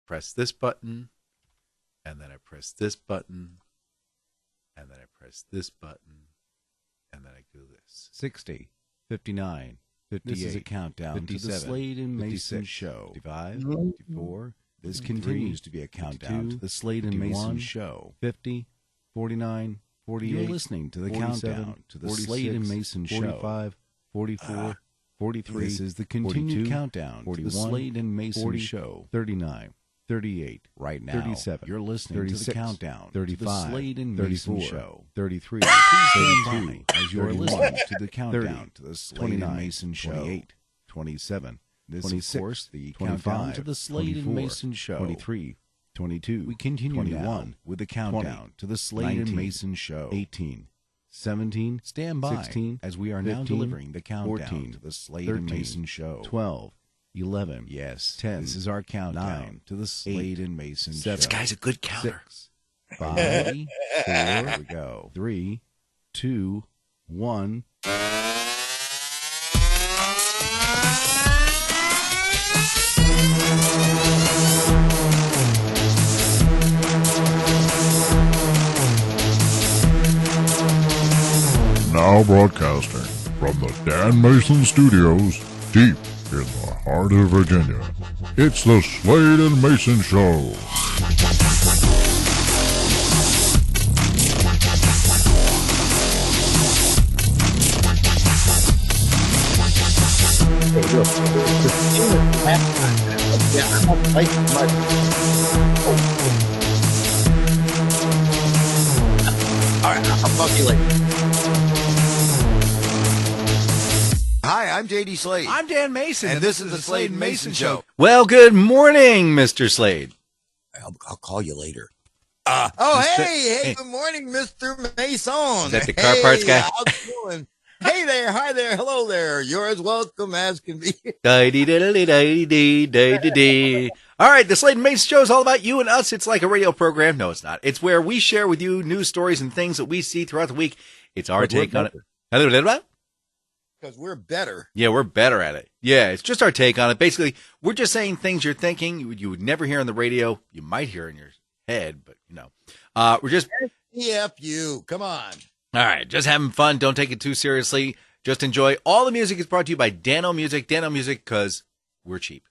press this button, and then I press this button, and then I press this button, and then I do this. 60, 59, 58. This is a countdown 57, to the Slade and Mayson show. 55, 54. This continues to be a countdown to the Slade and Mayson show. 50, 49, 48. You're listening to the countdown to the Slade and Mason show. 45, 44, 43. This is the continued countdown 41, to the Slade and Mason 40, show. 39, 38. Right now, 37. You're listening 36, to the countdown 35, to the Slade and Mason show. 33. Please stand by as you're listening to the countdown to the Slade and Mason show. 28, 27. This 26, of course, the countdown to the Slade and Mason show. 23, 22. We continue 21 now with the countdown 20, to the Slade 19, and Mason show. 18, 17. Stand by 16, as we are 15, now delivering the countdown 14, to the Slade 13, and Mason show. 12, 11. Yes, 10. This is our countdown 9, to the Slade 8, and Mason 7. This guy's a good counter. 6, 5, 4. Here we go. 3, 2, 1. Now broadcasting from the Dan Mason Studios, deep in the heart of Virginia, it's the Slade and Mayson Show. All right, I'll talk to you later. Hi, I'm J.D. Slade. I'm Dan Mason. And this is the Slade and Mayson Show. Well, good morning, Mr. Slade. I'll call you later. Hey, good morning, Mr. Mason. Is that the car parts guy? How's it going? Hey there, hi there, hello there. You're as welcome as can be. All right, the Slade and Mayson Show is all about you and us. It's like a radio program. No, it's not. It's where we share with you news stories and things that we see throughout the week. It's our take on it. Because we're better. Yeah, we're better at it. Yeah, it's just our take on it. Basically, we're just saying things you're thinking you would never hear on the radio. You might hear in your head, but we're just you. Come on. All right, just having fun. Don't take it too seriously. Just enjoy. All the music is brought to you by Dano Music. Dano Music, because we're cheap.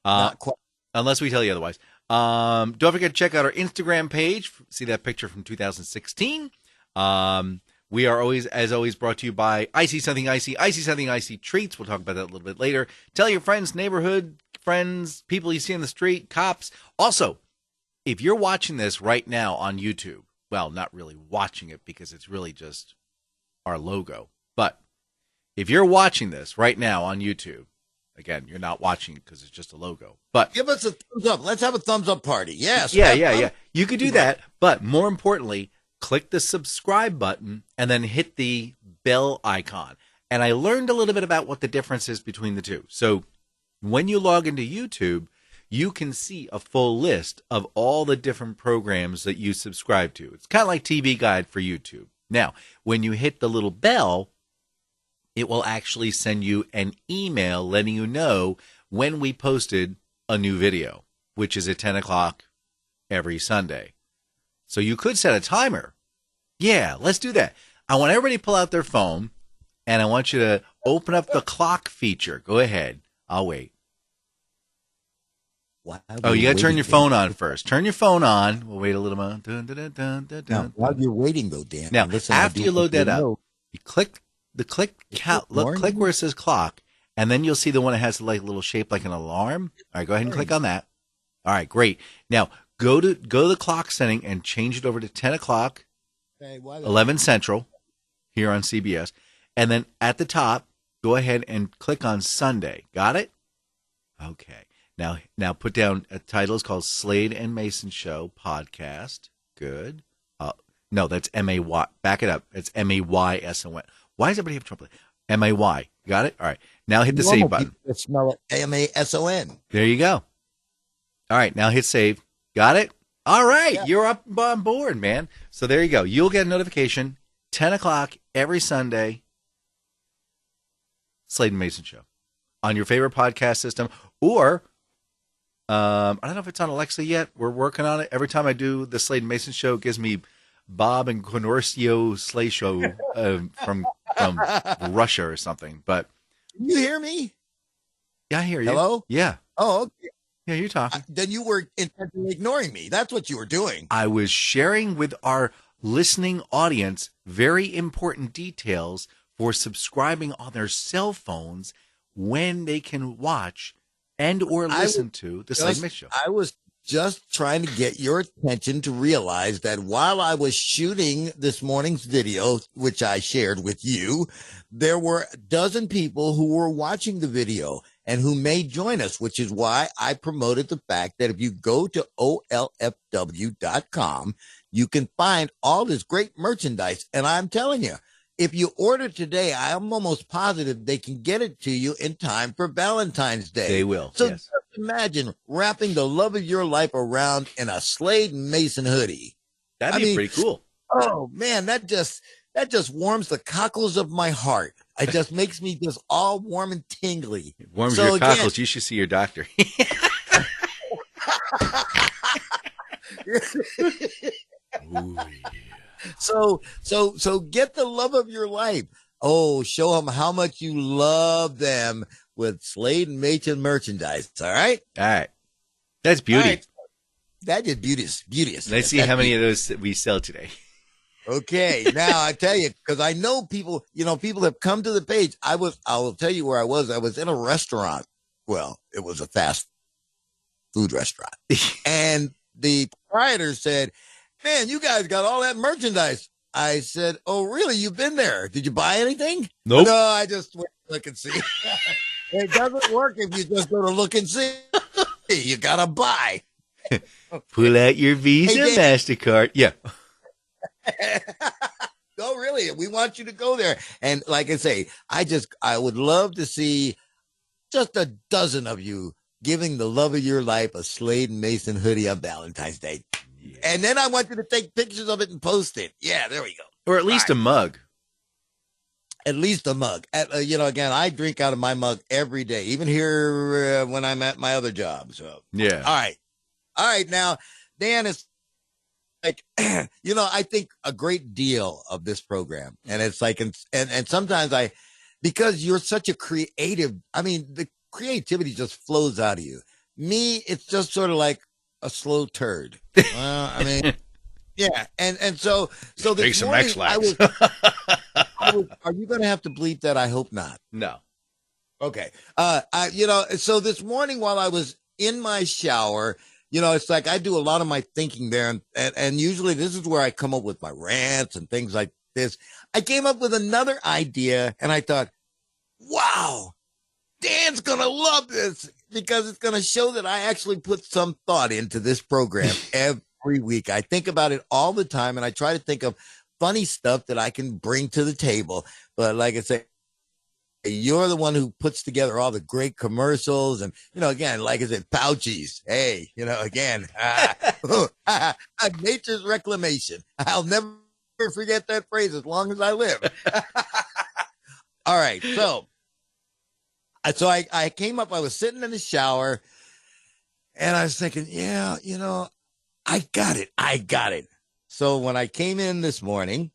Not quite. Unless we tell you otherwise. Don't forget to check out our Instagram page. See that picture from 2016. We are always brought to you by Icy Something Icy, Icy Something Icy Treats. We'll talk about that a little bit later. Tell your friends, neighborhood friends, people you see in the street, cops. Also, if you're watching this right now on YouTube, well, not really watching it because it's really just our logo. But if you're watching this right now on YouTube, again, you're not watching it because it's just a logo. But give us a thumbs up. Let's have a thumbs up party. Yes. Yeah. You could do that. But more importantly, click the subscribe button and then hit the bell icon. And I learned a little bit about what the difference is between the two. So when you log into YouTube, you can see a full list of all the different programs that you subscribe to. It's kind of like TV Guide for YouTube. Now, when you hit the little bell, it will actually send you an email letting you know when we posted a new video, which is at 10 o'clock every Sunday. So you could set a timer. Yeah, let's do that. I want everybody to pull out their phone, and I want you to open up the clock feature. Go ahead. I'll wait. Oh, you got to turn your phone on first. Turn your phone on. We'll wait a little moment. Now, while you're waiting, though, Dan. Now, after you load that up, you click click where it says clock, and then you'll see the one that has like a little shape like an alarm. All right, go ahead and click on that. All right, great. Now, go to the clock setting and change it over to 10 o'clock, 11 Central, here on CBS. And then at the top, go ahead and click on Sunday. Got it? Okay. Now put down a title. It's called Slade and Mayson Show Podcast. Good. No, that's M-A-Y. Back it up. It's M-A-Y-S-O-N. Why does everybody have trouble? M-A-Y. Got it? All right. Now hit the save button. Smell it. M-A-S-O-N. There you go. All right. Now hit save. Got it? All right. Yeah. You're up on board, man. So there you go. You'll get a notification. 10 o'clock every Sunday. Slade and Mayson Show. On your favorite podcast system. Or I don't know if it's on Alexa yet. We're working on it. Every time I do the Slade and Mayson show, it gives me Bob and Connorcio Slay show from Russia or something. But Can you hear me? yeah, I hear you. Hello? Yeah. Oh, okay. Yeah, you're talking. Then you were intentionally ignoring me. That's what you were doing. I was sharing with our listening audience very important details for subscribing on their cell phones when they can watch and or listen to the Slade and Mayson show. I was just trying to get your attention to realize that while I was shooting this morning's video, which I shared with you, there were a dozen people who were watching the video and who may join us, which is why I promoted the fact that if you go to olfw.com, you can find all this great merchandise. And I'm telling you, if you order today, I'm almost positive they can get it to you in time for Valentine's Day. They will. So yes. just imagine wrapping the love of your life around in a Slade and Mayson hoodie. That'd be pretty cool. Oh man, that just warms the cockles of my heart. It just makes me just all warm and tingly. It warms your cockles. You should see your doctor. Ooh, yeah. So get the love of your life. Oh, show them how much you love them with Slade and Mayson merchandise. All right. All right. That's beauty. Right. That is beauteous. Let's see how many of those we sell today. Okay. Now I tell you, because I know people, people have come to the page. I will tell you where I was. I was in a restaurant. Well, it was a fast food restaurant. And the proprietor said, "Man, you guys got all that merchandise." I said, "Oh, really? You've been there? Did you buy anything?" Nope. No, I just went to look and see. It doesn't work if you just go to look and see. You got to buy. Pull out your Visa, MasterCard. Yeah. No, really. We want you to go there. And like I say, I would love to see just a dozen of you giving the love of your life a Slade and Mayson hoodie on Valentine's Day. Yeah. And then I want you to take pictures of it and post it. Yeah, there we go. Or at least a mug. At least a mug. Again, I drink out of my mug every day, even here when I'm at my other job. So, yeah. All right. Now, Dan, is like, I think a great deal of this program, and it's like, and sometimes because you're such a creative, the creativity just flows out of you. Me, it's just sort of like a slow turd. Yeah. And so this morning, are you going to have to bleep that? I hope not. No. Okay. So this morning while I was in my shower, it's like I do a lot of my thinking there. And usually this is where I come up with my rants and things like this. I came up with another idea and I thought, wow, Dan's going to love this because it's going to show that I actually put some thought into this program every week. I think about it all the time and I try to think of funny stuff that I can bring to the table. But like I say, you're the one who puts together all the great commercials and, again, like I said, Pouchies. Hey, again, nature's reclamation. I'll never forget that phrase as long as I live. All right. So I came up, I was sitting in the shower and I was thinking, yeah, I got it. So when I came in this morning,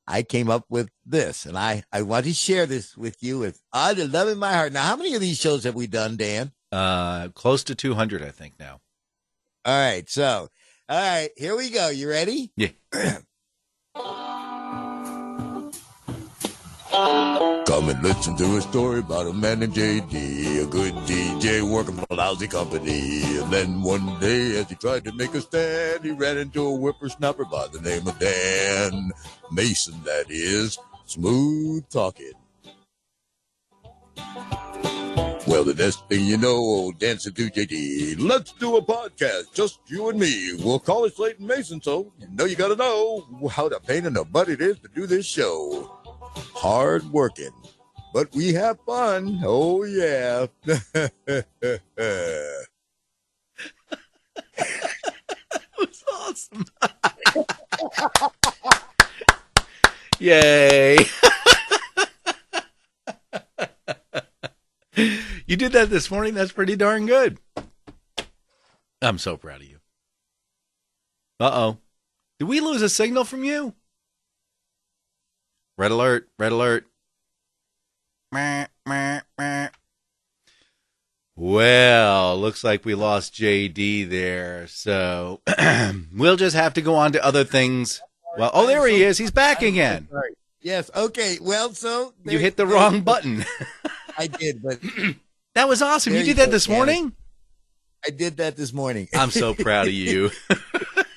I came up with this, and I want to share this with you with all the love in my heart. Now, how many of these shows have we done, Dan? Close to 200, I think now. All right. So, here we go. You ready? Yeah. Come and listen to a story about a man named J.D., a good DJ working for a lousy company. And then one day, as he tried to make a stand, he ran into a whippersnapper by the name of Dan Mayson, that is, smooth talking. Well, the next thing you know, old Dan said to J.D., let's do a podcast, just you and me. We'll call it Slade and Mayson, so you got to know how the pain in the butt it is to do this show. Hard working, but we have fun. Oh, yeah. That was awesome. Yay. You did that this morning. That's pretty darn good. I'm so proud of you. Uh-oh. Did we lose a signal from you? Red alert, red alert. Well, looks like we lost JD there, so we'll just have to go on to other things. Well, oh, there he is. He's back again. Yes, okay. Well, so... You hit the wrong button. I did, but... That was awesome. You did that this morning? I did that this morning. I'm so proud of you.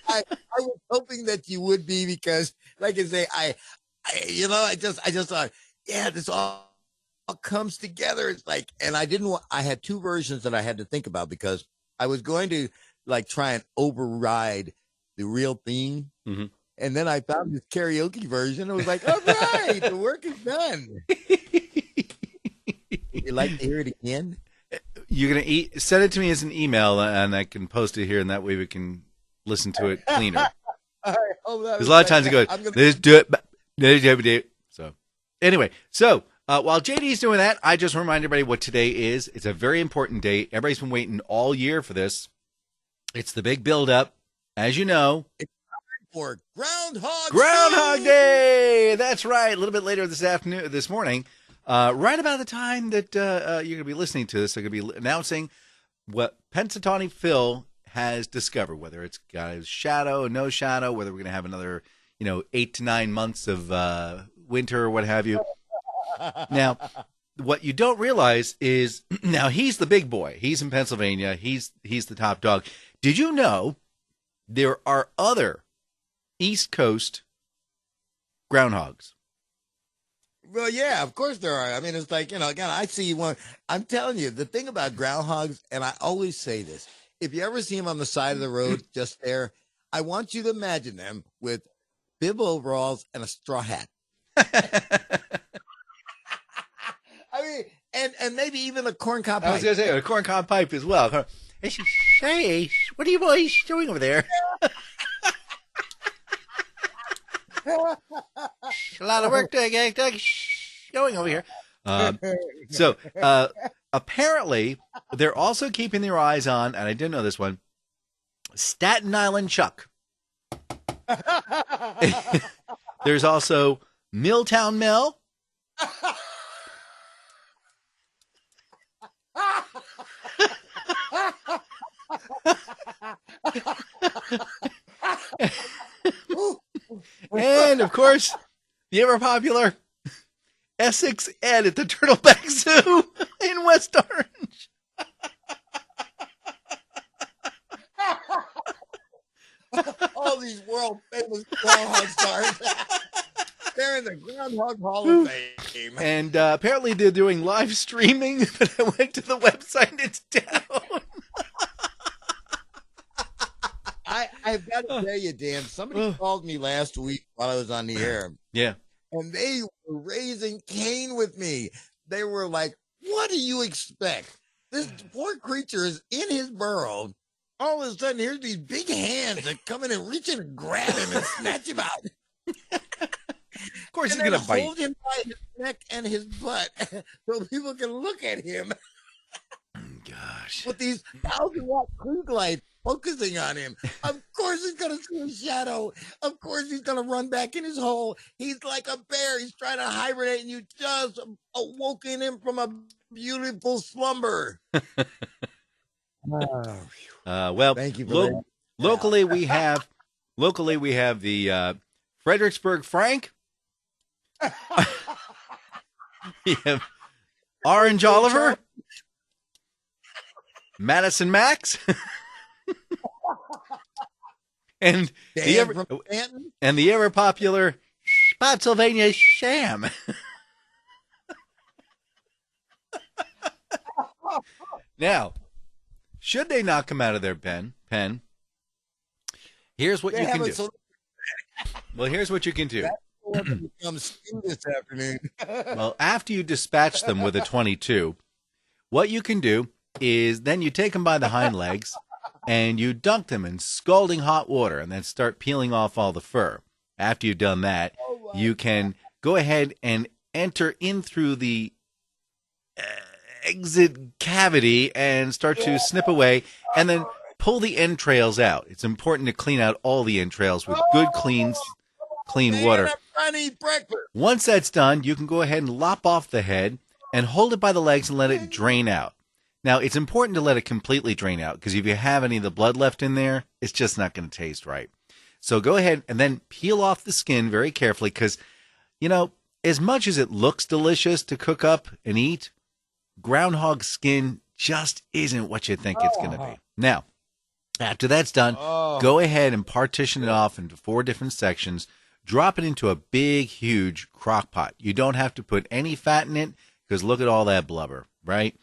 I was hoping that you would be because, like I say, I just thought, yeah, this all comes together. It's like, and I had two versions that I had to think about because I was going to like try and override the real theme. Mm-hmm. And then I found this karaoke version. I was like, all right, the work is done. Would you like to hear it again? You're going to send it to me as an email and I can post it here and that way we can listen to it cleaner. All right, there's a lot of times it goes, let's do it. So anyway, while JD's doing that, I just remind everybody what today is. It's a very important day. Everybody's been waiting all year for this. It's the big build-up. As you know, it's time for Groundhog Day. That's right. A little bit later this morning, right about the time that you're going to be listening to this, they're going to be announcing what Pennsatucky Phil has discovered, whether it's got a shadow, no shadow, whether we're going to have another, 8 to 9 months of winter or what have you. Now, what you don't realize is now he's the big boy. He's in Pennsylvania. He's the top dog. Did you know there are other East Coast groundhogs? Well, yeah, of course there are. I mean, it's like, again, I see one. I'm telling you, the thing about groundhogs, and I always say this, if you ever see them on the side of the road just there, I want you to imagine them with bib overalls and a straw hat. I mean, and maybe even a corncob pipe. I was going to say, a corncob pipe as well. Hey, what are you boys doing over there? A lot of work going over here. So apparently, they're also keeping their eyes on, and I didn't know this one, Staten Island Chuck. There's also Milltown Mel. And, of course, the ever-popular Essex Ed at the Turtleback Zoo in West Orange. All these world-famous groundhog stars. They're in the Groundhog Hall of Fame. And apparently they're doing live streaming, but I went to the website and it's down. I've got to tell you, Dan, somebody called me last week while I was on the air. Yeah. And they were raising Cain with me. They were like, what do you expect? This poor creature is in his burrow. All of a sudden, here's these big hands that come in and reach in and grab him and snatch him out. Of course, he's going to bite. Hold him by his neck and his butt so people can look at him. Gosh. With these 1,000-watt crew lights focusing on him. Of course he's going to see a shadow. Of course he's going to run back in his hole. He's like a bear. He's trying to hibernate, and you just awoken him from a beautiful slumber. Well, thank you for that. Locally we have the Fredericksburg Frank. We have Orange Oliver, Madison Max, and the ever popular Spotsylvania Sham. Now, should they not come out of their pen, here's what you can do. Well, here's what you can do. This afternoon. Well, after you dispatch them with a 22, what you can do is then you take them by the hind legs and you dunk them in scalding hot water and then start peeling off all the fur. After you've done that, you can go ahead and enter in through the exit cavity and start to snip away and then pull the entrails out. It's important to clean out all the entrails with good, clean water. I'm trying to eat breakfast. Once that's done, you can go ahead and lop off the head and hold it by the legs and let it drain out. Now, it's important to let it completely drain out because if you have any of the blood left in there, it's just not going to taste right. So go ahead and then peel off the skin very carefully because, as much as it looks delicious to cook up and eat, groundhog skin just isn't what you think it's going to be. Now, after that's done, go ahead and partition it off into 4 different sections. Drop it into a big, huge crock pot. You don't have to put any fat in it because look at all that blubber, right?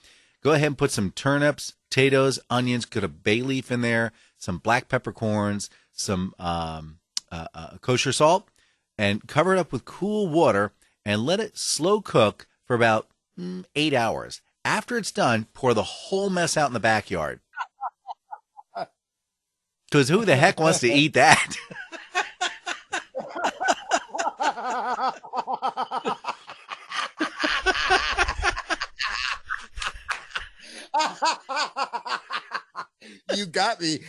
Go ahead and put some turnips, potatoes, onions, put a bay leaf in there, some black peppercorns, some kosher salt, and cover it up with cool water and let it slow cook for about 8 hours. After it's done, pour the whole mess out in the backyard. Because who the heck wants to eat that? You got me.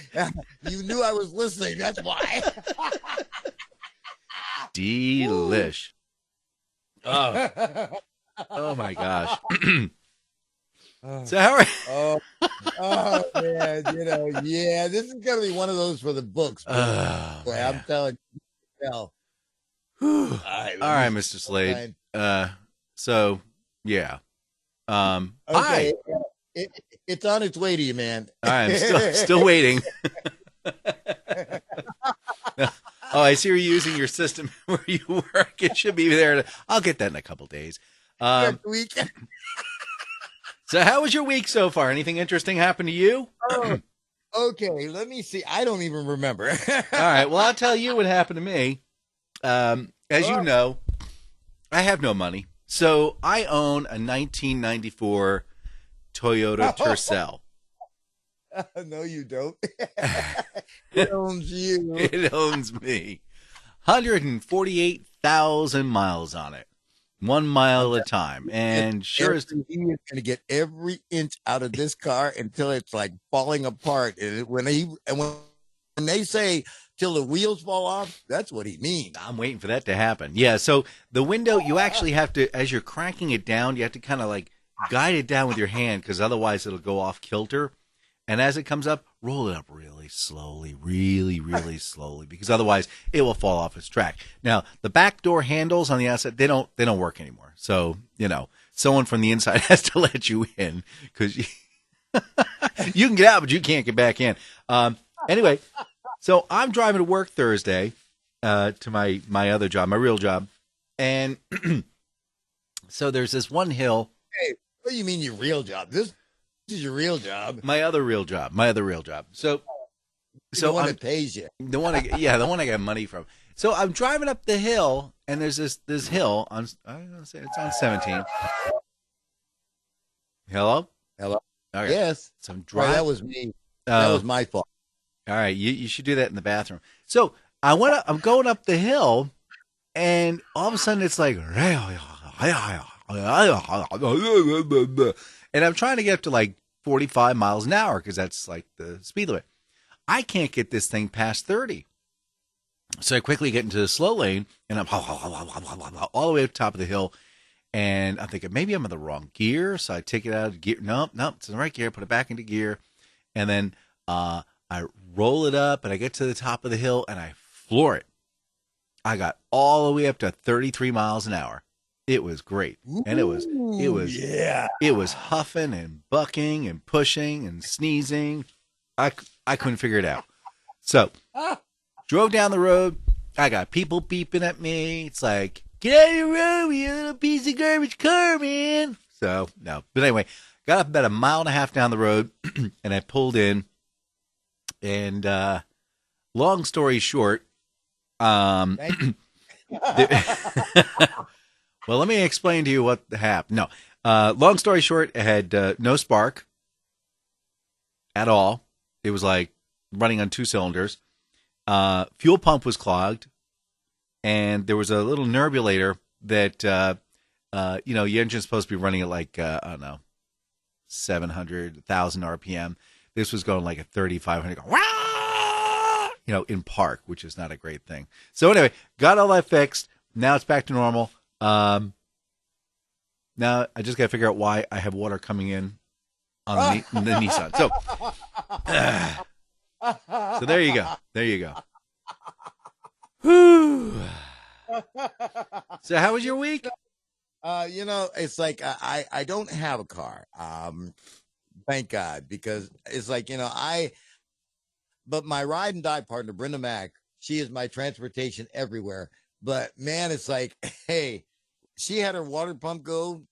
You knew I was listening. That's why. Delish. Oh my gosh. So how are man, this is gonna be one of those for the books. Boy, I'm telling you. All right, Mr. Slade. So yeah. Okay. It's on its way to you, man. I'm still waiting. Oh, I see you're using your system where you work. It should be there. I'll get that in a couple days. Weekend. So how was your week so far? Anything interesting happened to you? Okay, let me see. I don't even remember. All right. Well, I'll tell you what happened to me. As you know, I have no money. So I own a 1994 Toyota Tercel. No, you don't. It owns you. It owns me. 148,000 miles on it. 1 mile at a time. And sure as he is going to get every inch out of this car until it's like falling apart. And when they say till the wheels fall off, that's what he means. I'm waiting for that to happen. Yeah, so the window, you actually have to, as you're cranking it down, you have to kind of like guide it down with your hand because otherwise it'll go off kilter. And as it comes up, roll it up really slowly, really, really slowly, because otherwise it will fall off its track. Now, the back door handles on the outside, they don't work anymore. So, someone from the inside has to let you in because you can get out, but you can't get back in. Anyway, so I'm driving to work Thursday to my other job, my real job. And so there's this one hill. Hey, what do you mean your real job? This is your real job. My other real job. So the one that pays you. The one I got money from. So I'm driving up the hill, and there's this hill on. I'm gonna say it's on 17. Hello. Okay. Yes. So I'm driving. That was me. That was my fault. All right, you should do that in the bathroom. So I'm going up the hill, and all of a sudden it's like, and I'm trying to get up to like 45 miles an hour because that's like the speed limit. I can't get this thing past 30. So I quickly get into the slow lane, and I'm all the way up the top of the hill. And I'm thinking, maybe I'm in the wrong gear. So I take it out of gear. Nope, it's in the right gear. Put it back into gear. And then I roll it up, and I get to the top of the hill, and I floor it. I got all the way up to 33 miles an hour. It was great. And it was huffing and bucking and pushing and sneezing. I couldn't figure it out. So drove down the road. I got people beeping at me. It's like, get out of your road, you little piece of garbage car, man. So, no. But anyway, got up about a mile and a half down the road, and I pulled in. And long story short, well, let me explain to you what happened. No, long story short, it had no spark at all. It was like running on 2 cylinders. Fuel pump was clogged, and there was a little nerbulator that, your engine's supposed to be running at like, 700, 1,000 RPM. This was going like a 3,500, going, "Wah!" In park, which is not a great thing. So anyway, got all that fixed. Now it's back to normal. Now I just got to figure out why I have water coming in on the Nissan. So there you go. There you go. Whew. So how was your week? It's like I don't have a car. Thank God, because it's like, but my ride and die partner, Brenda Mack, she is my transportation everywhere. But man, it's like, hey, she had her water pump go.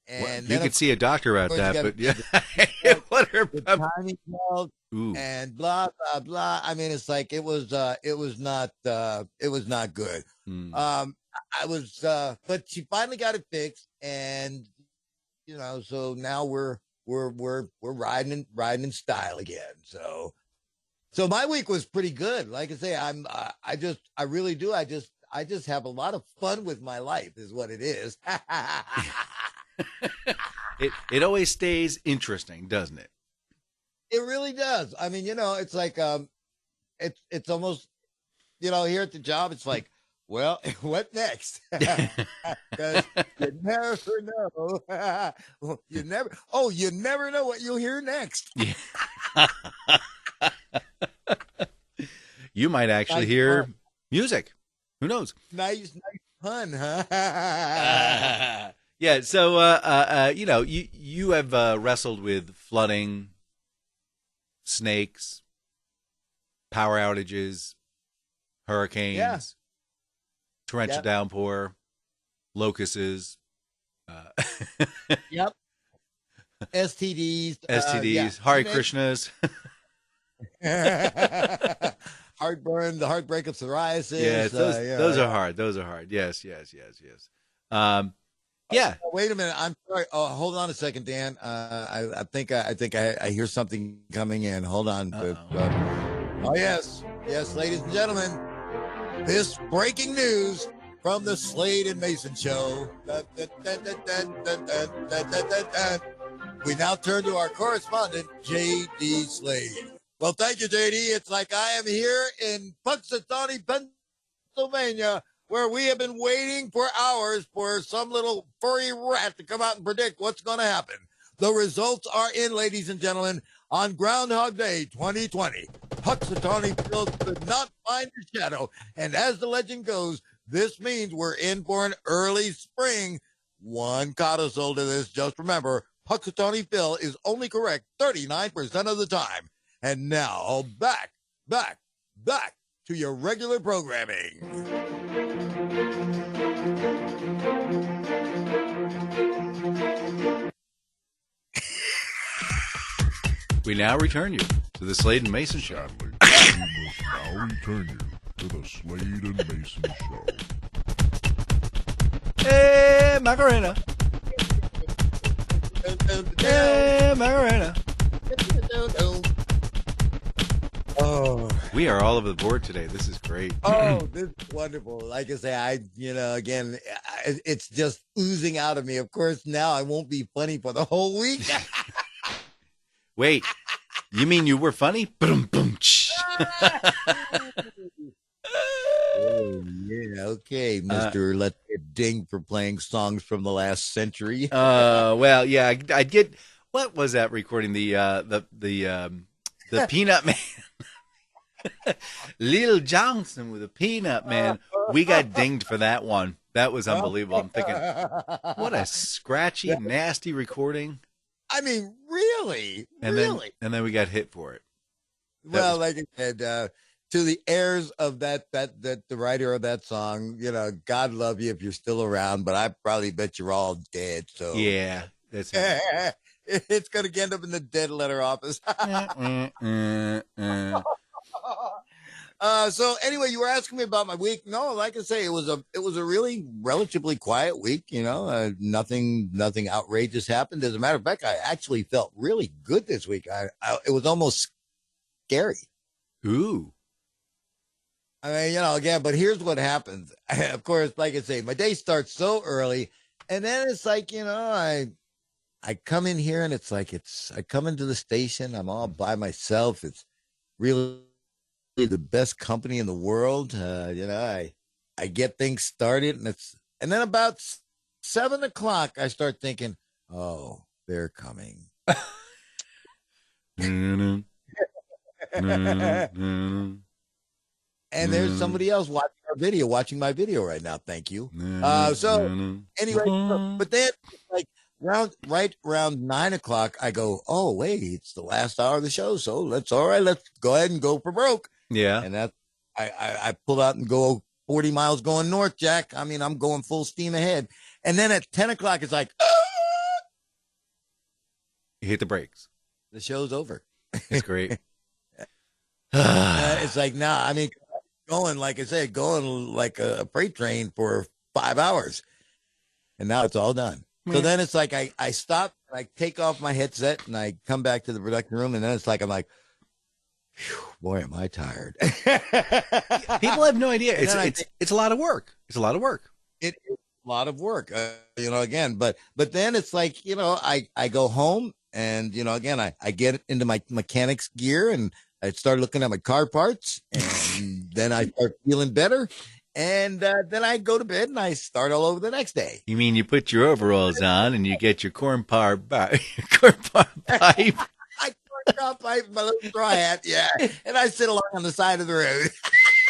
And you could see a doctor about that, but yeah, water pump. And blah, blah, blah. I mean, it's like, it was not good. But she finally got it fixed. And, so now we're riding in style again. So my week was pretty good. Like I say, I really do. I just have a lot of fun with my life is what it is. It always stays interesting, doesn't it? It really does. I mean, it's like, it's almost, here at the job, it's like, well, what next? Because you never know. You never know what you'll hear next. Yeah. You might actually hear music. Who knows? Nice pun, huh? Yeah. So, you have wrestled with flooding, snakes, power outages, hurricanes, torrential downpour, locusts. Yep. STDs. Hare Krishnas. Heartburn, the heartbreak of psoriasis. Yes, those are hard. Those are hard. Yes. Yeah. Wait a minute. I'm sorry. Oh, hold on a second, Dan. I think I hear something coming in. Hold on. Oh yes, ladies and gentlemen, this breaking news from the Slade and Mayson show. We now turn to our correspondent, J.D. Slade. Well, thank you, J.D. It's like I am here in Pennsatucky, Pennsylvania, where we have been waiting for hours for some little furry rat to come out and predict what's going to happen. The results are in, ladies and gentlemen, on Groundhog Day 2020. Pennsatucky Phil could not find his shadow, and as the legend goes, this means we're in for an early spring. One codicil to this, just remember, Pennsatucky Phil is only correct 39% of the time. And now, back to your regular programming. We now return you to the Slade and Mayson show. We must now return you to the Slade and Mayson show. Hey, Macarena. Hey, Macarena. Oh, we are all over the board today. This is great. Oh, this is wonderful. Like I say, again, it's just oozing out of me. Of course, now I won't be funny for the whole week. Wait, you mean you were funny? Boom, boom. Oh, yeah, okay, Mr. Let's Get Dinged for playing songs from the last century. Well, yeah, I'd get, what was that recording? The Peanut Man. Little Johnson with a Peanut Man. We got dinged for that one. That was unbelievable. I'm thinking, what a scratchy, nasty recording. I mean, really? And then we got hit for it. Well, like I said, to the heirs of that the writer of that song, God love you if you're still around, but I probably bet you're all dead. So yeah, that's it's gonna end up in the dead letter office. So anyway, you were asking me about my week. No, like I say, it was a really relatively quiet week. Nothing outrageous happened. As a matter of fact, I actually felt really good this week. It was almost scary. Ooh. I mean, again, but here's what happens. Of course, like I say, my day starts so early, and then it's like, I I come in here and it's like I come into the station, I'm all by myself. It's really the best company in the world. I get things started, and then about 7 o'clock, I start thinking, oh, they're coming. And there's somebody else watching my video right now. Thank you. So anyway, but then like right around 9 o'clock, I go, oh wait, it's the last hour of the show, so let's go ahead and go for broke. Yeah, and that I pull out and go 40 miles going north, Jack. I mean, I'm going full steam ahead, and then at 10 o'clock, it's like, you hit the brakes. The show's over. It's great. It's like, nah, I mean, going, like I said, going like a freight train for 5 hours. And now it's all done. So then it's like I stop, I take off my headset, and I come back to the production room, and then it's like, I'm like, boy, am I tired. People have no idea. It's a lot of work. It's a lot of work. It is a lot of work, again. But then it's like, I go home, and, again, I get into my mechanic's gear, and I start looking at my car parts, and then I start feeling better. And then I go to bed and I start all over the next day. You mean you put your overalls on and you get your corn power pipe? I corn power pipe, my little straw hat, yeah. And I sit along on the side of the road.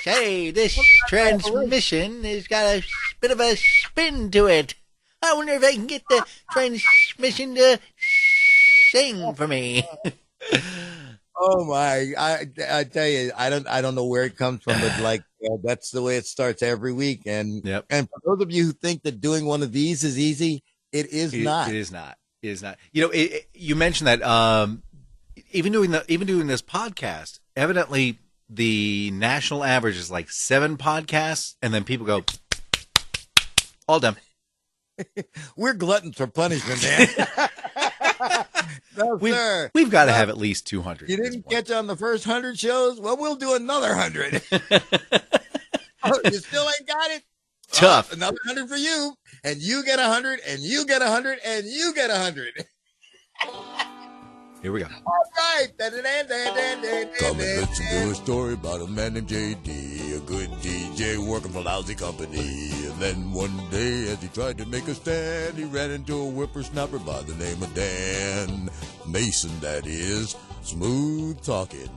Hey, this transmission has got a bit of a spin to it. I wonder if I can get the transmission to sing for me. Oh my! I tell you, I don't know where it comes from, but like that's the way it starts every week. And and for those of you who think that doing one of these is easy, it is not. It is not. It is not. You mentioned that even doing this podcast, evidently the national average is like 7 podcasts, and then people go all done. We're gluttons for punishment, man. No, sir. We've got to have at least 200. You didn't catch on the first 100 shows? Well, we'll do another 100. Oh, you still ain't got it? Tough. Another 100 for you, and you get 100, and you get 100, and you get 100. Here we go. All right. Come and listen to a story about a man named JD, a good DJ working for a lousy company. And then one day, as he tried to make a stand, he ran into a whippersnapper by the name of Dan Mayson, that is, smooth talking.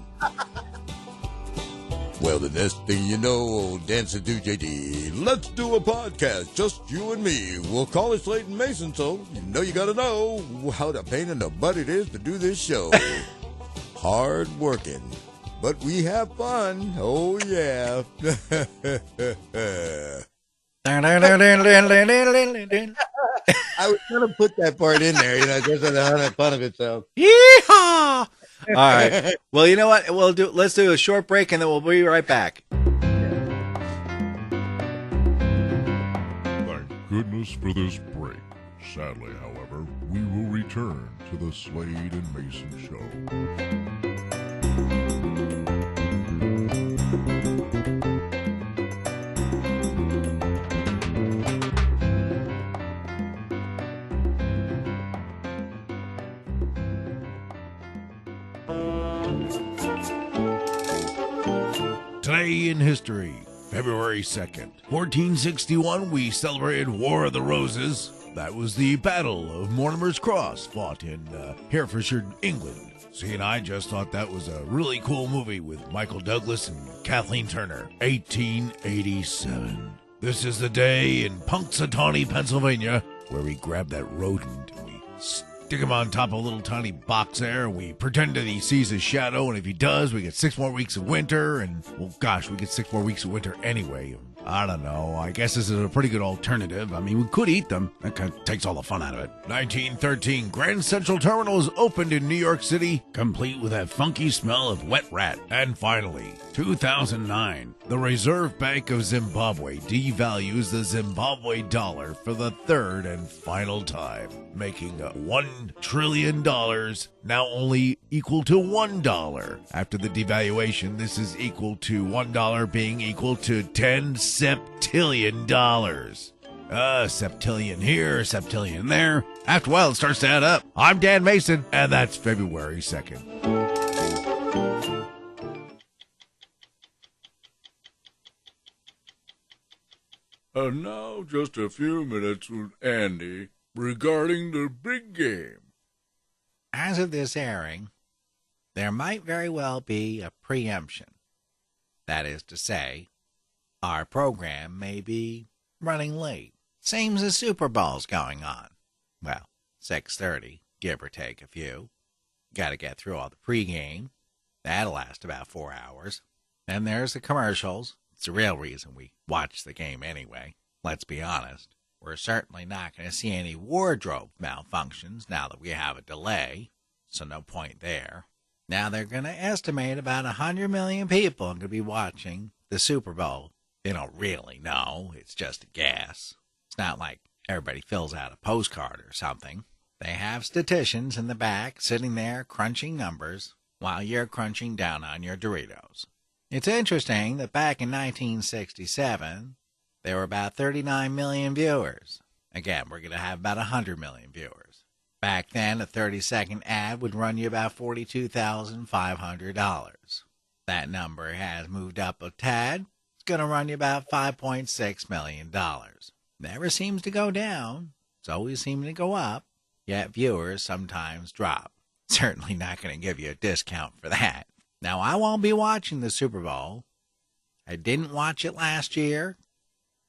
Well, the next thing you know, old Dan said to JD, let's do a podcast, just you and me. We'll call it Slade and Mayson, so you gotta know how the pain in the butt it is to do this show. Hard working, but we have fun. Oh, yeah. I was going to put that part in there, just for the fun of itself. Yeehaw! All right. Well, you know what? Let's do a short break, and then we'll be right back. Thank goodness for this break. Sadly, however, we will return to the Slade and Mayson Show. Today in history, February 2nd, 1461, we celebrated War of the Roses. That was the Battle of Mortimer's Cross, fought in Herefordshire, England. See, and I just thought that was a really cool movie with Michael Douglas and Kathleen Turner. 1887. This is the day in Punxsutawney, Pennsylvania, where we grab that rodent and we stick him on top of a little tiny box there, and we pretend that he sees his shadow, and if he does, we get 6 more weeks of winter, and, well, gosh, we get 6 more weeks of winter anyway. I don't know. I guess this is a pretty good alternative. I mean, we could eat them. That kind of takes all the fun out of it. 1913, Grand Central Terminal is opened in New York City, complete with that funky smell of wet rat. And finally, 2009, the Reserve Bank of Zimbabwe devalues the Zimbabwe dollar for the third and final time, making $1 trillion now only equal to $1. After the devaluation, this is equal to $1 being equal to $10 septillion. Septillion here, septillion there. After a while, it starts to add up. I'm Dan Mason, and that's February 2nd. And now, just a few minutes with Andy regarding the big game. As of this airing, there might very well be a preemption. That is to say, our program may be running late. Seems the Super Bowl's going on. Well, 6:30, give or take a few. Got to get through all the pregame. That'll last about 4 hours. Then there's the commercials. It's the real reason we watch the game anyway. Let's be honest. We're certainly not going to see any wardrobe malfunctions now that we have a delay, so no point there. Now they're going to estimate about 100 million people are going to be watching the Super Bowl. They don't really know. It's just a guess. It's not like everybody fills out a postcard or something. They have statisticians in the back sitting there crunching numbers while you're crunching down on your Doritos. It's interesting that back in 1967, there were about 39 million viewers. Again, we're going to have about 100 million viewers. Back then, a 30-second ad would run you about $42,500. That number has moved up a tad. It's going to run you about $5.6 million. Never seems to go down. It's always seeming to go up. Yet viewers sometimes drop. Certainly not going to give you a discount for that. Now, I won't be watching the Super Bowl. I didn't watch it last year.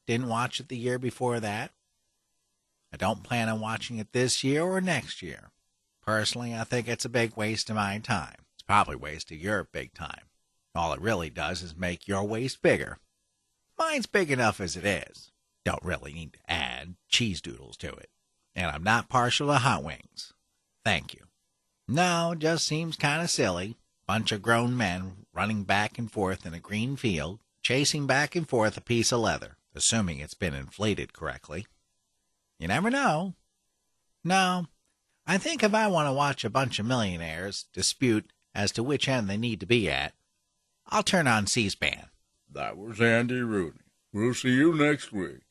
Didn't watch it the year before that. I don't plan on watching it this year or next year. Personally, I think it's a big waste of my time. It's probably a waste of your big time. All it really does is make your waist bigger. Mine's big enough as it is. Don't really need to add cheese doodles to it. And I'm not partial to hot wings. Thank you. No, it just seems kind of silly. Bunch of grown men running back and forth in a green field, chasing back and forth a piece of leather, assuming it's been inflated correctly. You never know. No, I think if I want to watch a bunch of millionaires dispute as to which end they need to be at, I'll turn on C-SPAN. That was Andy Rooney. We'll see you next week.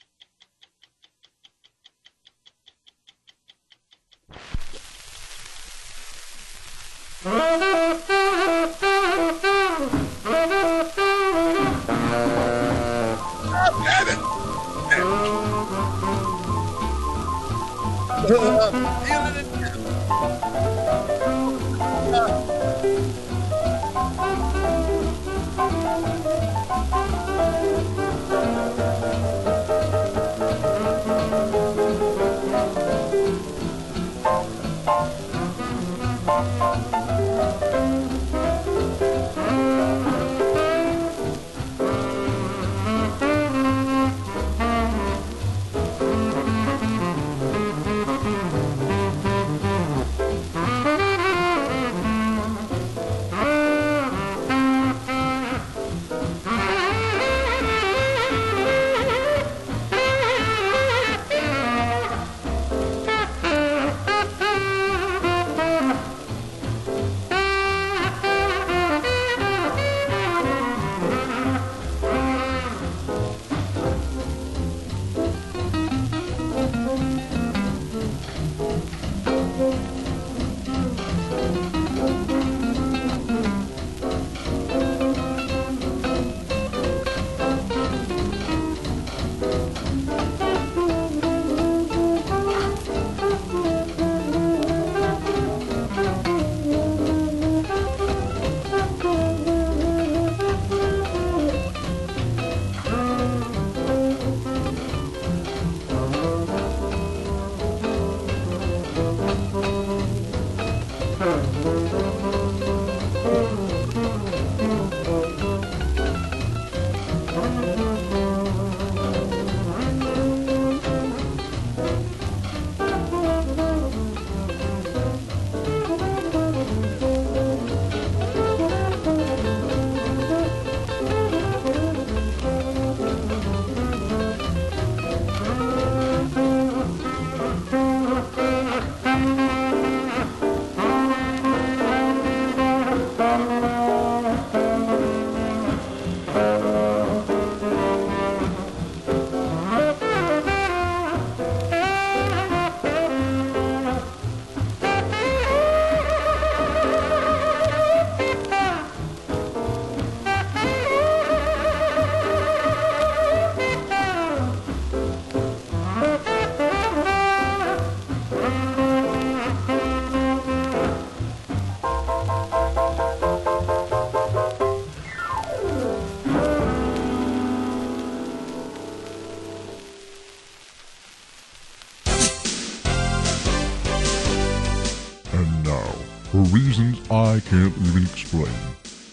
reasons I can't even explain.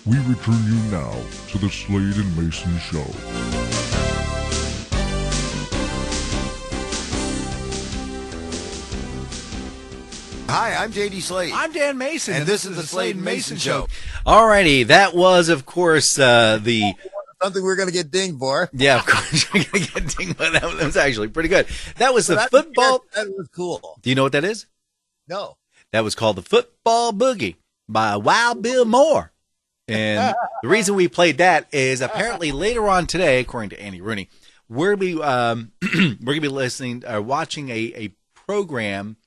We return you now to the Slade and Mayson Show. Hi, I'm J.D. Slade. I'm Dan Mason. And this is the Slade and Mayson Show. Alrighty, that was, of course, the... Something we're going to get dinged for. Yeah, of course, you're going to get dinged, but that was actually pretty good. That was the football... That was cool. Do you know what that is? No. That was called the Football Boogie by Wild Bill Moore. And the reason we played that is apparently later on today, according to Andy Rooney, we're going to be listening or watching a program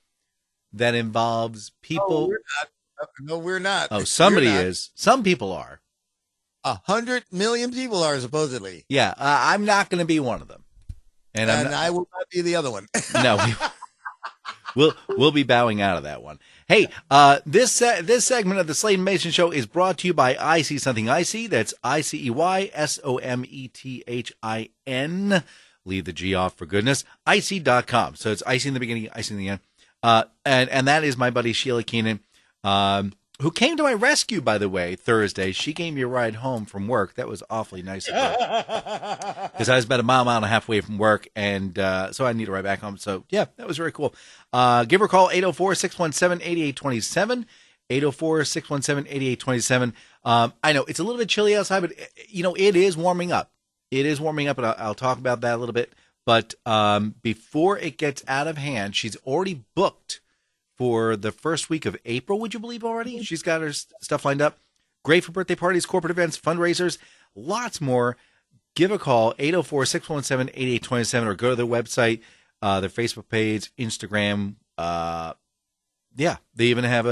that involves people. No, we're not. Oh, somebody is. Some people are. 100 million people are supposedly. Yeah, I'm not going to be one of them, and I will not be the other one. No, we'll be bowing out of that one. Hey, this segment of the Slade and Mayson Show is brought to you by I See Something Icy. That's ICEYSOMETHIN. Leave the G off for goodness. Icy.com. So it's icy in the beginning, icy in the end. And that is my buddy Sheila Keenan, who came to my rescue, by the way, Thursday. She gave me a ride home from work. That was awfully nice of her. Because I was about a mile and a half away from work, and so I need a ride back home. So, yeah, that was very cool. Give her a call, 804-617-8827. 804-617-8827. I know it's a little bit chilly outside, but, it is warming up. It is warming up, and I'll talk about that a little bit. But before it gets out of hand, she's already booked for the first week of April, would you believe already? She's got her stuff lined up. Great for birthday parties, corporate events, fundraisers, lots more. Give a call, 804-617-8827, or go to their website, their Facebook page, Instagram. Yeah, they even have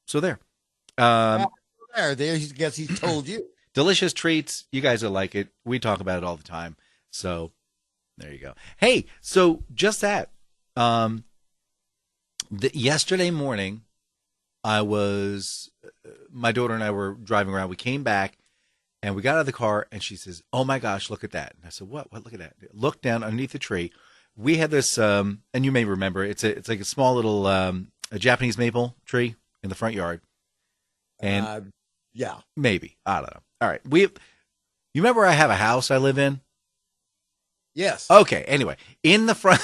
so there. There, I guess he's told you. Delicious treats. You guys will like it. We talk about it all the time. So there you go. Hey, so just that. Yesterday morning, my daughter and I were driving around. We came back and we got out of the car and she says, "Oh my gosh, look at that." And I said, What, look at that. Look down underneath the tree. We had this, and you may remember, it's like a small little, a Japanese maple tree in the front yard. And yeah, maybe, I don't know. All right. You remember I have a house I live in? Yes. Okay. Anyway, in the front.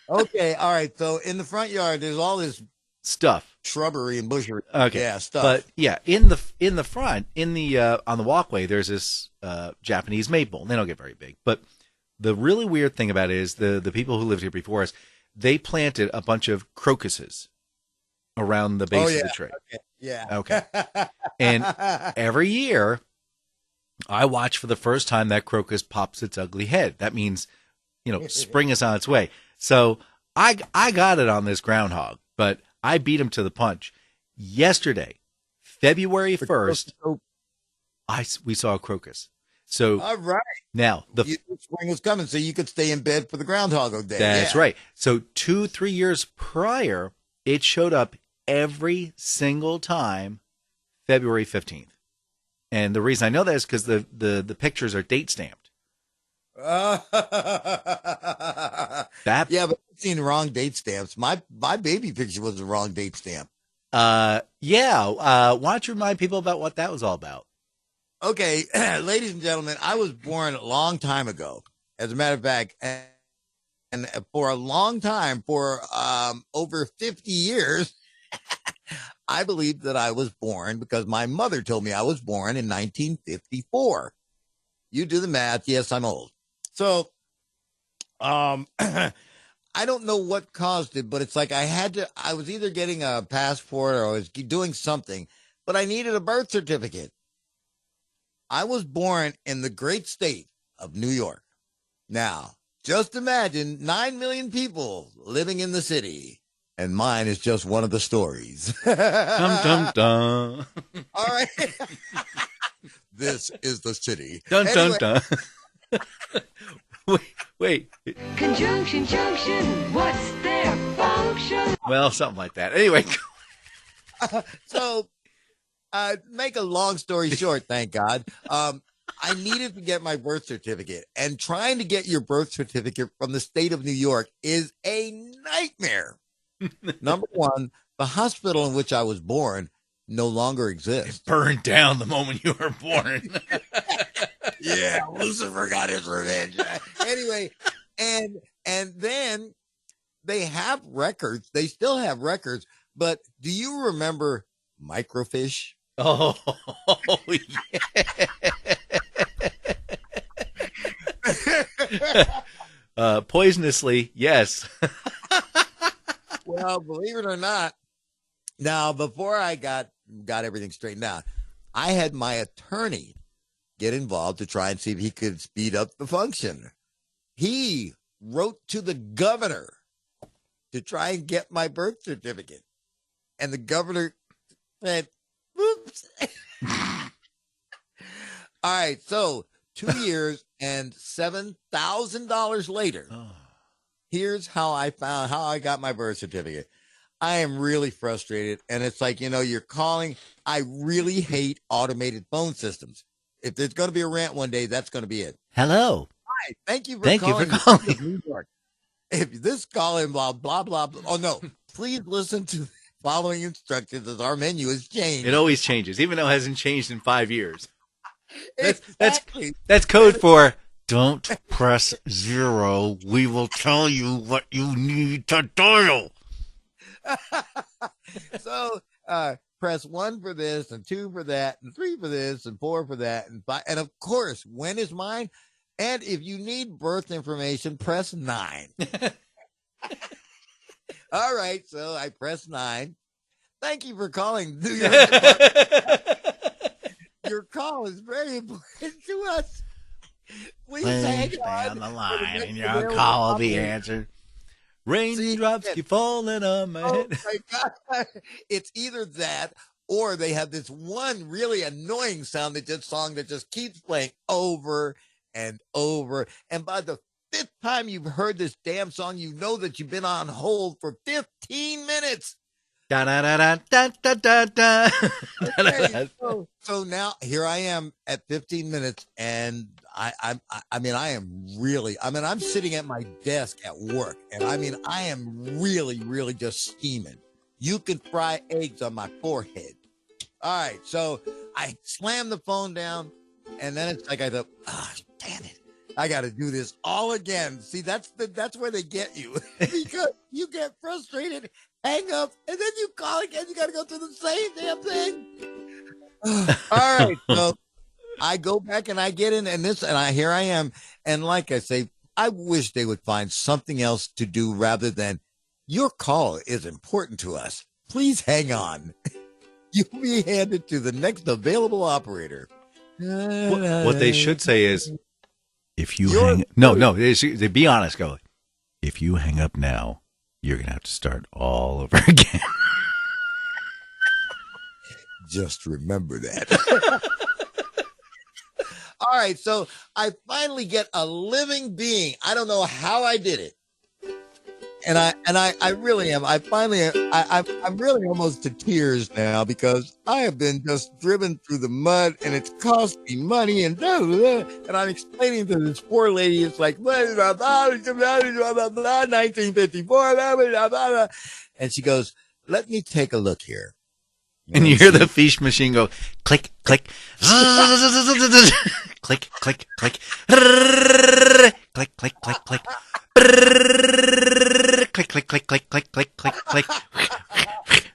Okay. All right. So in the front yard, there's all this stuff, shrubbery and bushery. Okay. Yeah, stuff. But yeah, in the front, on the walkway, there's this Japanese maple. They don't get very big. But the really weird thing about it is the people who lived here before us, they planted a bunch of crocuses around the base of the tree. Okay. Yeah. Okay. And every year, I watch for the first time that crocus pops its ugly head. That means, spring is on its way. So I got it on this groundhog, but I beat him to the punch. Yesterday, February 1st, we saw a crocus. So all right. Now spring was coming, so you could stay in bed for the Groundhog Day. That's right. So 2-3 years prior, it showed up every single time February 15th. And the reason I know that is because the pictures are date stamped. Yeah, but I've seen wrong date stamps. My baby picture was the wrong date stamp. Yeah. Why don't you remind people about what that was all about? Okay, ladies and gentlemen, I was born a long time ago. As a matter of fact, and for a long time, for over 50 years, I believed that I was born because my mother told me I was born in 1954. You do the math. Yes, I'm old. So, I don't know what caused it, but it's like I was either getting a passport or I was doing something, but I needed a birth certificate. I was born in the great state of New York. Now, just imagine 9 million people living in the city. And mine is just one of the stories. Dum, dum, dum. All right. This is the city. Dun, anyway. Dun, dun. Wait. Conjunction, junction, what's their function? Well, something like that. Anyway. So, make a long story short, thank God. I needed to get my birth certificate. And trying to get your birth certificate from the state of New York is a nightmare. Number one, the hospital in which I was born no longer exists. Burned down the moment you were born. Yeah, Lucifer got his revenge. Anyway, and then they have records. They still have records. But do you remember microfiche? Oh, yeah. Poisonously, yes. Well, believe it or not, now before I got everything straightened out, I had my attorney get involved to try and see if he could speed up the function. He wrote to the governor to try and get my birth certificate. And the governor said, oops. All right, so 2 years and $7,000 later, here's how I got my birth certificate. I am really frustrated. And it's like, you're calling. I really hate automated phone systems. If there's going to be a rant one day, that's going to be it. Hello. Hi, thank you for calling. New York. If this call involved blah, blah, blah. Oh, no. Please listen to following instructions as our menu has changed. It always changes, even though it hasn't changed in 5 years. Exactly. That's code for don't press 0. We will tell you what you need to dial. So press 1 for this and 2 for that and 3 for this and 4 for that and 5. And of course, when is mine? And if you need birth information, press 9. All right, so I press 9. Thank you for calling New York Department. Your call is very important to us. Please hang stay on on the line and your call will be answered. Raindrops keep falling on my head. Oh my God. It's either that or they have this one really annoying song that just keeps playing over and over. And by the 5th time you've heard this damn song, you know that you've been on hold for 15 minutes. Da da da da da da da. Okay, so now here I am at 15 minutes, and I'm sitting at my desk at work, and I am really just steaming. You can fry eggs on my forehead. All right, so I slam the phone down, and then it's like I thought, damn it, I got to do this all again. See, that's where they get you because you get frustrated, hang up, and then you call again. You got to go through the same damn thing. All right, so I go back and I get in, and here I am, and like I say, I wish they would find something else to do rather than your call is important to us. Please hang on. You'll be handed to the next available operator. What they should say is, if you they be honest, go, if you hang up now, you're going to have to start all over again. Just remember that. All right, so I finally get a living being. I don't know how I did it. And I really am. I'm really almost to tears now because I have been just driven through the mud and it's cost me money and I'm explaining to this poor lady, it's like 1954, and she goes, "Let me take a look here." And you hear the fiche machine go click, click, click, click, click, click, click, click, click. Click, click, click, click, click, click, click, click.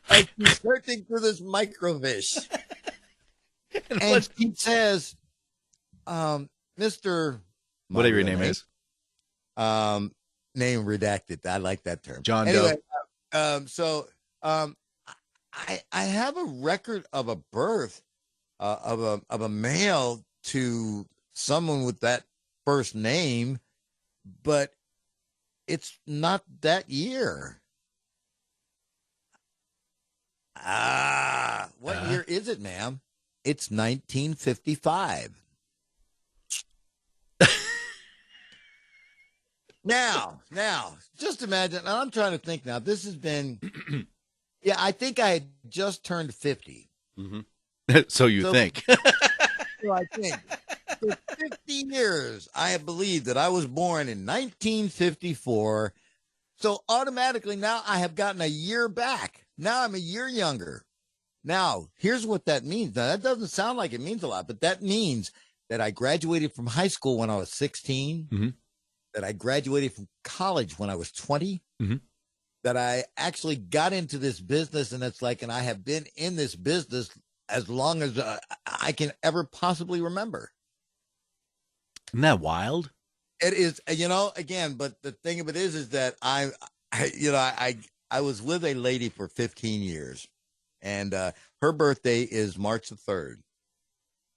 Like she's searching for this microfiche. And she says, Mr. Whatever your name is. Name redacted. I like that term. John Doe. I have a record of a birth of a male to someone with that first name, but it's not that year. What year is it, ma'am? It's 1955. Now, just imagine. Now I'm trying to think now. This has been, yeah, I think I had just turned 50. Mm-hmm. So think. So I think. For 50 years, I have believed that I was born in 1954. So automatically now I have gotten a year back. Now I'm a year younger. Now, here's what that means. Now, that doesn't sound like it means a lot, but that means that I graduated from high school when I was 16, that I graduated from college when I was 20, that I actually got into this business, and and I have been in this business as long as I can ever possibly remember. Isn't that wild? It is, again, but the thing of it is that I was with a lady for 15 years. And her birthday is March the 3rd.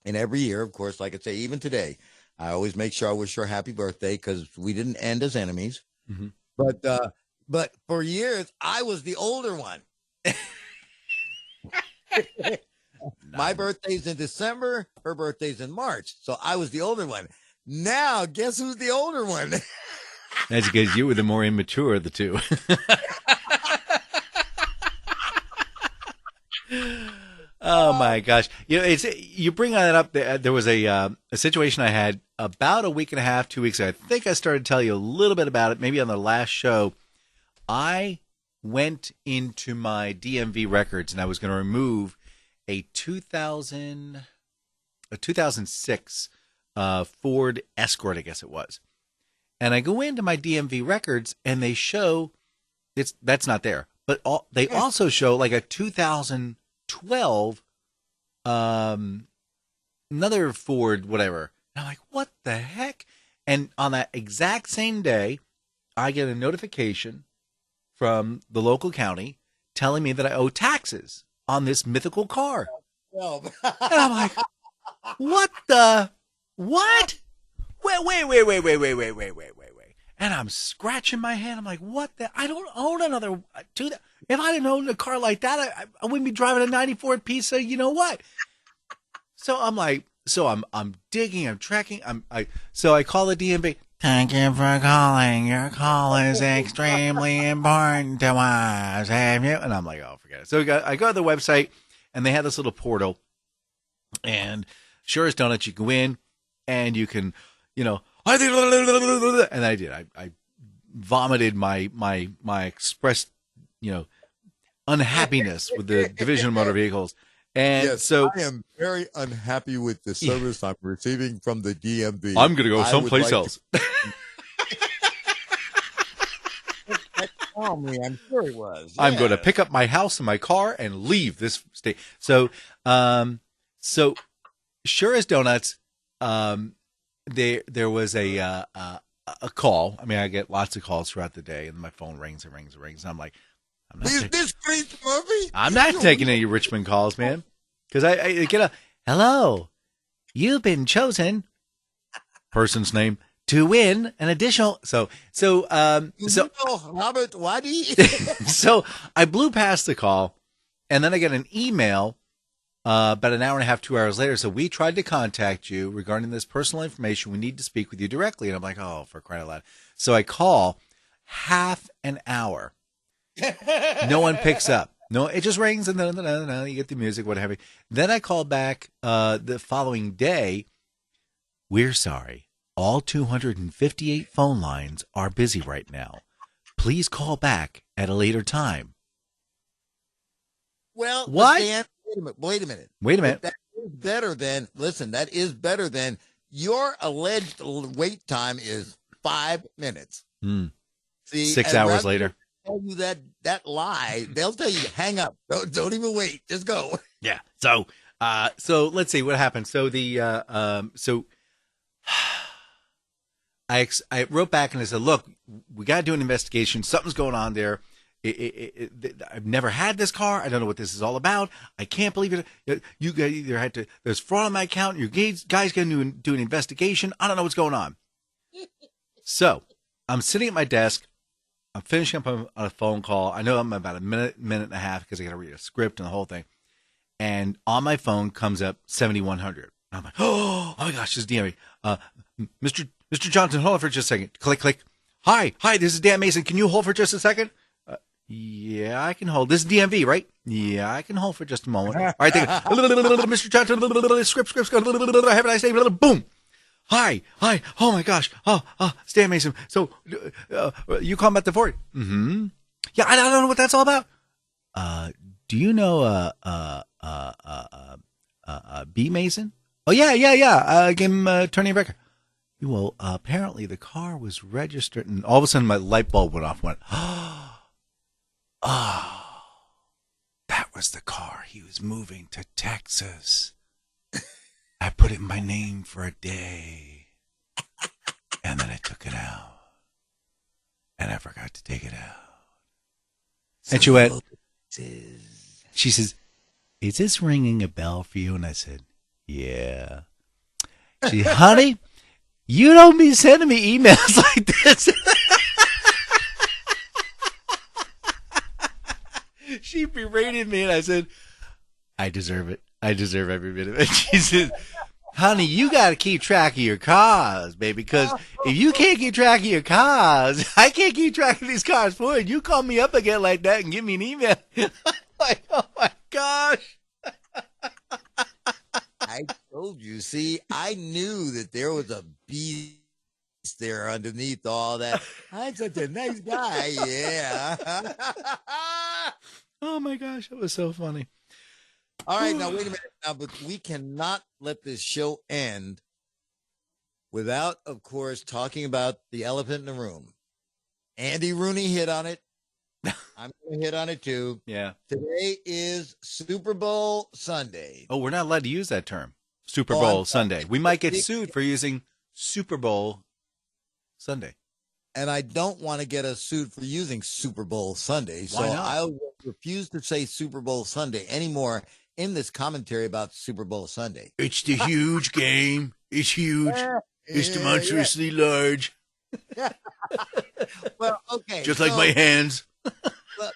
And every year, of course, like I say, even today, I always make sure I wish her happy birthday because we didn't end as enemies. But for years, I was the older one. My birthday's in December. Her birthday's in March. So I was the older one. Now, guess who's the older one? That's because you were the more immature of the two. Oh my gosh! You bring that up. There was a situation I had about a week and a half, 2 weeks ago. I think I started to tell you a little bit about it, maybe on the last show. I went into my DMV records and I was going to remove a 2006 Ford Escort, I guess it was. And I go into my DMV records and they show that's not there, but they also show like a 2012 another Ford whatever. And I'm like, what the heck? And on that exact same day, I get a notification from the local county telling me that I owe taxes on this mythical car. And I'm like, what? Wait. And I'm scratching my head. I'm like, what the? I don't own another. If I didn't own a car like that, I wouldn't be driving a 94 piece of, you know what? So I'm like, I'm digging, I'm tracking. So I call the DMV. Thank you for calling. Your call is extremely important to us. Have you? And I'm like, oh, forget it. So I go to the website and they have this little portal. And sure as donuts, you go in and you can, and I did. I vomited my expressed, unhappiness with the Division of Motor Vehicles. And yes, so I am very unhappy with the service I'm receiving from the DMV. I'm going to go someplace else. I'm sure it was. I'm going to pick up my house and my car and leave this state. So sure as donuts, there was a call. I mean, I get lots of calls throughout the day, and my phone rings and rings and rings. And I'm like, Is this Chris Murphy? I'm not taking any Richmond calls, man, because I get a hello. You've been chosen. Person's name to win an additional. So Robert Waddy. So I blew past the call, and then I get an email. About an hour and a half, 2 hours later. So we tried to contact you regarding this personal information. We need to speak with you directly. And I'm like, oh, for crying out loud. So I call half an hour. No one picks up. No, it just rings and then you get the music, what have you. Then I call back the following day. We're sorry. All 258 phone lines are busy right now. Please call back at a later time. Well, what? Dan, wait a minute. That is better than your alleged wait time is 5 minutes. See, 6 hours later. Tell you that lie. They'll tell you, hang up. Don't even wait. Just go. Yeah. So let's see what happened. So I wrote back and I said, look, we got to do an investigation. Something's going on there. I've never had this car. I don't know what this is all about. I can't believe it. You guys either had to, there's fraud on my account. Your guys going to do an investigation. I don't know what's going on. So I'm sitting at my desk. I'm finishing up on a phone call. I know I'm about a minute and a half because I got to read a script and the whole thing. And on my phone comes up 7100. I'm like, oh my gosh, this is DMV. Mr. Johnson, hold on for just a second. Click, click. Hi, this is Dan Mayson. Can you hold for just a second? Yeah, I can hold. This is DMV, right? Yeah, I can hold for just a moment. All right, thank you. Mr. Johnson, script, have a nice day. Boom. Hi. Oh my gosh. Oh, it's Dan Mayson. So, you call about the Ford? Mm-hmm. Yeah, I don't know what that's all about. do you know B Mason? Oh yeah. Give him turning record. Well, apparently the car was registered, and all of a sudden my light bulb went off. Went, oh, that was the car. He was moving to Texas. I put it in my name for a day, and then I took it out, and I forgot to take it out. And she went, she says, "Is this ringing a bell for you?" And I said, "Yeah." She said, "Honey, you don't be sending me emails like this." She berated me, and I said, "I deserve it. I deserve every bit of it." She said, "Honey, you got to keep track of your cars, baby, because if you can't keep track of your cars, I can't keep track of these cars for you. You call me up again like that and give me an email." Like, oh my gosh. I told you. See, I knew that there was a beast there underneath all that. I'm such a nice guy. Yeah. Oh my gosh, that was so funny. All right, now wait a minute. Now, but we cannot let this show end without, of course, talking about the elephant in the room. Andy Rooney hit on it. I'm going to hit on it too. Yeah. Today is Super Bowl Sunday. Oh, we're not allowed to use that term. Super Bowl Sunday. We might get sued for using Super Bowl Sunday. And I don't want to get us sued for using Super Bowl Sunday. So Why not? I refuse to say Super Bowl Sunday anymore in this commentary about Super Bowl Sunday. It's the huge game. It's huge. It's demonstrably large. Well, okay. Just like my hands. But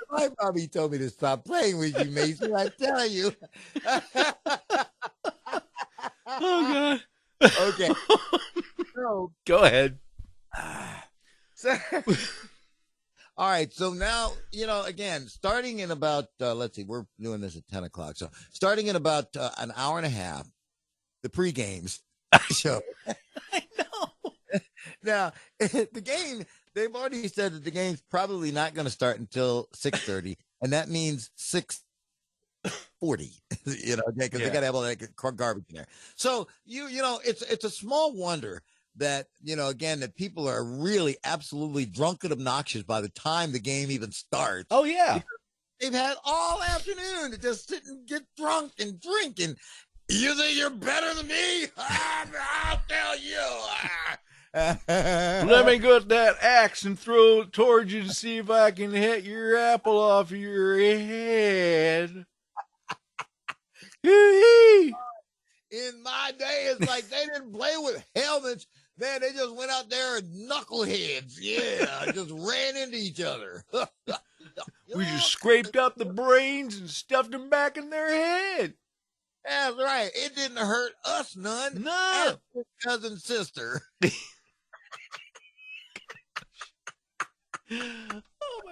my mommy told me to stop playing with you, Mason. I tell you. Oh, God. Okay. So, go ahead. So, all right. So now, again, starting in about, let's see, we're doing this at 10 o'clock. So starting in about an hour and a half, the pre-games show. I know. Now, the game, they've already said that the game's probably not going to start until 6:30, and that means 6:40. Because they got to have all that garbage in there. So it's a small wonder that again that people are really absolutely drunk and obnoxious by the time the game even starts. Oh yeah, they've had all afternoon to just sit and get drunk and drink, and you think you're better than me? I'll tell you. Let me get that axe and throw it towards you to see if I can hit your apple off your head. In my day, it's like they didn't play with helmets. Man, they just went out there and knuckleheads. Yeah, just ran into each other. We just scraped up the brains and stuffed them back in their head. That's right. It didn't hurt us none. No. Cousin, sister.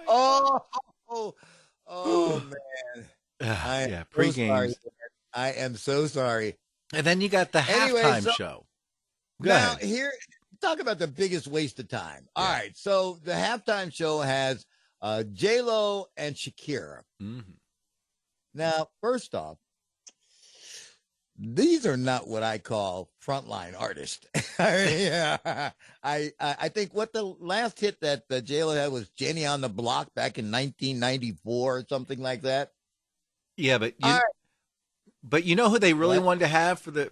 Oh, man. Yeah, pre-games. I am so sorry. And then you got the halftime show. Now, here, talk about the biggest waste of time. All right, so the halftime show has J-Lo and Shakira. Mm-hmm. Now, first off, these are not what I call frontline artists. I think what the last hit that J-Lo had was Jenny on the Block back in 1994 or something like that. Yeah, but you know who they really wanted to have for the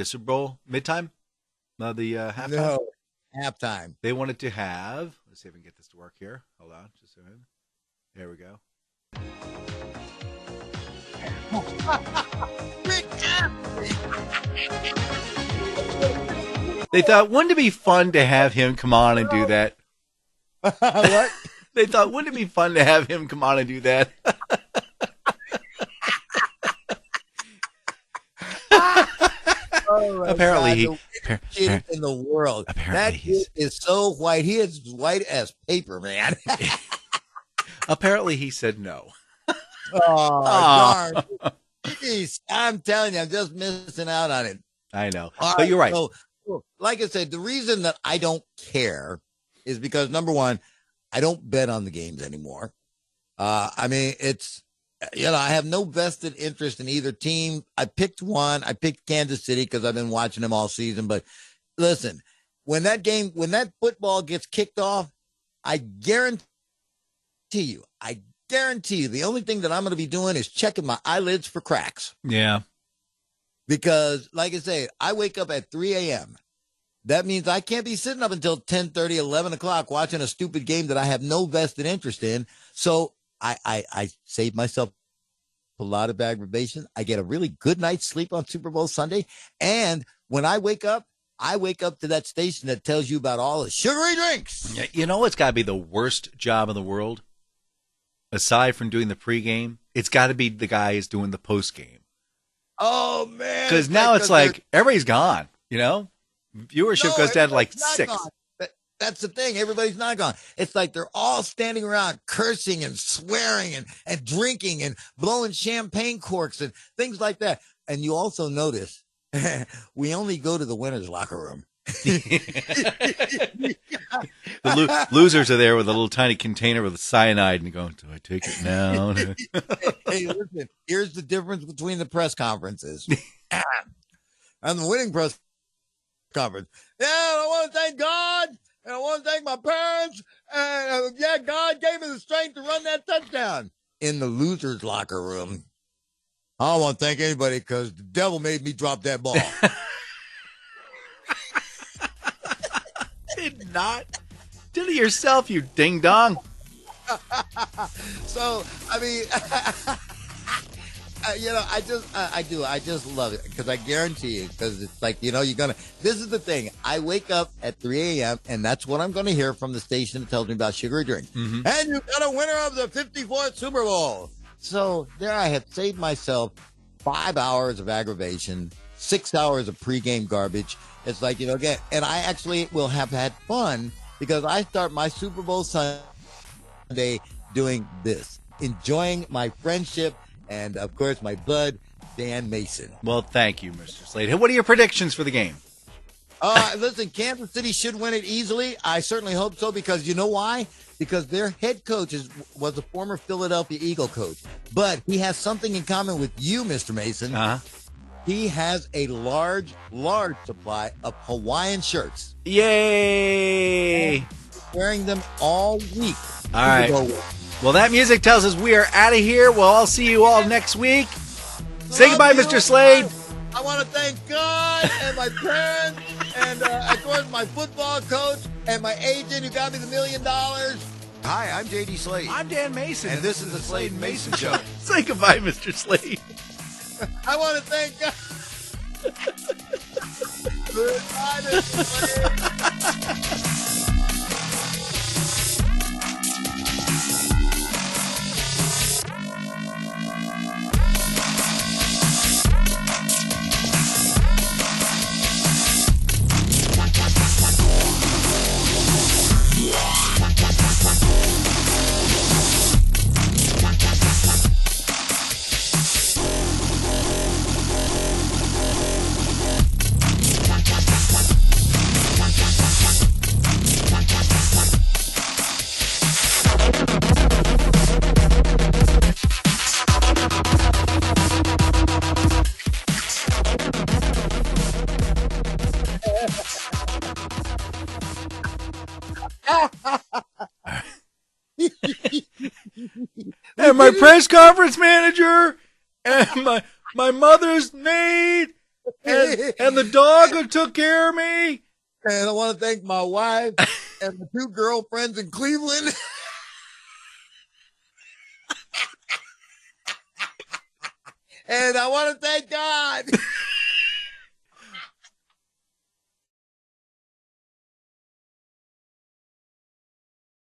Super Bowl midtime, the halftime. No, halftime. They wanted to have. Let's see if we can get this to work here. Hold on, just a minute. There we go. They thought, wouldn't it be fun to have him come on and do that? What? They thought, wouldn't it be fun to have him come on and do that? Oh, apparently God, kid in the world. That kid is so white. He is white as paper, man. Apparently he said no. Oh, darn. Jeez, I'm telling you, I'm just missing out on it. I know. All But right, you're right. So, like I said, the reason that I don't care is because, number one, I don't bet on the games anymore. I mean, it's, I have no vested interest in either team. I picked one. I picked Kansas City because I've been watching them all season. But listen, when that football gets kicked off, I guarantee you, the only thing that I'm going to be doing is checking my eyelids for cracks. Yeah. Because, like I say, I wake up at 3 a.m. That means I can't be sitting up until 10:30, 11 o'clock watching a stupid game that I have no vested interest in. So I save myself a lot of aggravation. I get a really good night's sleep on Super Bowl Sunday. And when I wake up to that station that tells you about all the sugary drinks. Yeah, you know what's got to be the worst job in the world? Aside from doing the pregame, it's got to be the guys doing the postgame. Oh, man. Because now it's like everybody's gone, Viewership goes down to like 6. That's the thing. Everybody's not gone. It's like they're all standing around cursing and swearing and drinking and blowing champagne corks and things like that. And you also notice we only go to the winner's locker room. The losers are there with a little tiny container with cyanide and going, do I take it now? Hey, listen, here's the difference between the press conferences and the winning press conference. Yeah, I want to thank God, and I want to thank my parents, and God gave me the strength to run that touchdown. In the loser's locker room, I don't want to thank anybody because the devil made me drop that ball. Did not. Did it yourself, you ding dong. So, I mean, I just love it because I guarantee you, because it's like, this is the thing. I wake up at 3 a.m. and that's what I'm going to hear from the station that tells me about sugary drinks. Mm-hmm. And you got a winner of the 54th Super Bowl. So there I have saved myself 5 hours of aggravation, 6 hours of pregame garbage. It's like, again, and I actually will have had fun because I start my Super Bowl Sunday doing this, enjoying my friendship and, of course, my bud, Dan Mayson. Well, thank you, Mr. Slade. What are your predictions for the game? Listen, Kansas City should win it easily. I certainly hope so because you know why? Because their head coach was a former Philadelphia Eagle coach. But he has something in common with you, Mr. Mason. Uh-huh. He has a large supply of Hawaiian shirts. Yay! Wearing them all week. All right. Well, that music tells us we are out of here. Well, I'll see you all next week. Say goodbye, Mr. Slade. I want to thank God and my parents and, of course, my football coach and my agent who got me the $1 million. Hi, I'm J.D. Slade. I'm Dan Mayson. And this is the Slade and Mayson Show. Say goodbye, Mr. Slade. I want to thank God. Goodbye, Mr. Slade. And my press conference manager and my mother's maid and the dog who took care of me. And I want to thank my wife and the 2 girlfriends in Cleveland. And I want to thank God.